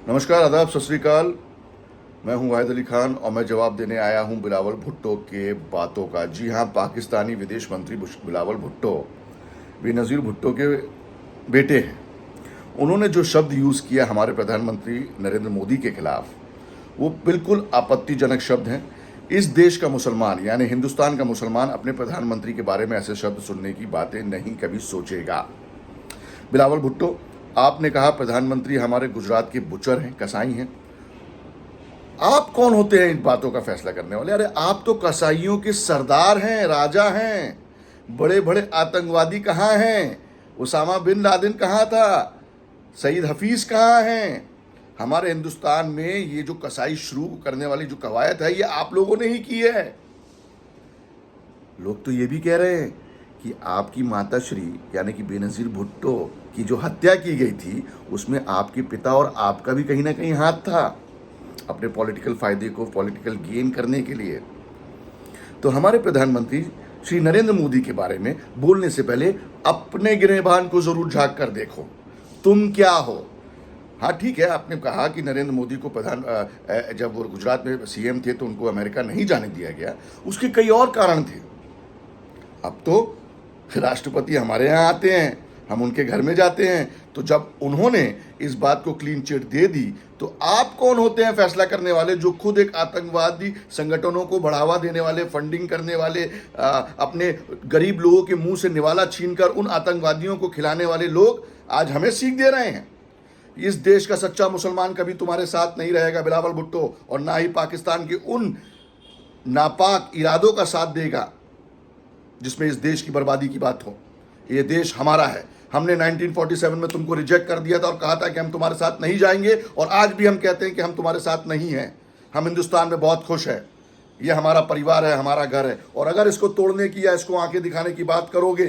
नमस्कार, आदाब, सत श्री अकाल। मैं हूं वाहिद अली खान और मैं जवाब देने आया हूं बिलावल भुट्टो के बातों का। जी हां, पाकिस्तानी विदेश मंत्री बिलावल भुट्टो बेनज़ीर भुट्टो के बेटे हैं। उन्होंने जो शब्द यूज़ किया हमारे प्रधानमंत्री नरेंद्र मोदी के खिलाफ, वो बिल्कुल आपत्तिजनक शब्द हैं। इस देश का मुसलमान यानी हिंदुस्तान का मुसलमान अपने प्रधानमंत्री के बारे में ऐसे शब्द सुनने की बातें नहीं कभी सोचेगा। बिलावल भुट्टो, आपने कहा प्रधानमंत्री हमारे गुजरात के बुचर हैं, कसाई हैं। आप कौन होते हैं इन बातों का फैसला करने वाले? अरे आप तो कसाईयों के सरदार हैं, राजा हैं। बड़े बड़े आतंकवादी कहाँ हैं? उसामा बिन लादेन कहाँ था? सईद हफीज कहाँ हैं? हमारे हिंदुस्तान में ये जो कसाई शुरू करने वाली जो कवायद है, ये आप लोगों ने ही की है। लोग तो ये भी कह रहे हैं कि आपकी माताश्री यानी कि बेनज़ीर भुट्टो की जो हत्या की गई थी, उसमें आपके पिता और आपका भी कहीं ना कहीं हाथ था, अपने पॉलिटिकल फायदे को पॉलिटिकल गेन करने के लिए। तो हमारे प्रधानमंत्री श्री नरेंद्र मोदी के बारे में बोलने से पहले अपने गिरेबान को जरूर झांक कर देखो, तुम क्या हो। हाँ ठीक है, आपने कहा कि नरेंद्र मोदी को जब वो गुजरात में सीएम थे तो उनको अमेरिका नहीं जाने दिया गया, उसके कई और कारण थे। अब तो राष्ट्रपति हमारे यहाँ आते हैं, हम उनके घर में जाते हैं। तो जब उन्होंने इस बात को क्लीन चिट दे दी, तो आप कौन होते हैं फैसला करने वाले, जो खुद एक आतंकवादी संगठनों को बढ़ावा देने वाले, फंडिंग करने वाले, अपने गरीब लोगों के मुंह से निवाला छीनकर उन आतंकवादियों को खिलाने वाले लोग आज हमें सीख दे रहे हैं। इस देश का सच्चा मुसलमान कभी तुम्हारे साथ नहीं रहेगा बिलावल भुट्टो, और ना ही पाकिस्तान के उन नापाक इरादों का साथ देगा जिसमें इस देश की बर्बादी की बात हो। ये देश हमारा है। हमने 1947 में तुमको रिजेक्ट कर दिया था और कहा था कि हम तुम्हारे साथ नहीं जाएंगे, और आज भी हम कहते हैं कि हम तुम्हारे साथ नहीं हैं। हम हिंदुस्तान में बहुत खुश हैं। ये हमारा परिवार है, हमारा घर है, और अगर इसको तोड़ने की या इसको आंखें दिखाने की बात करोगे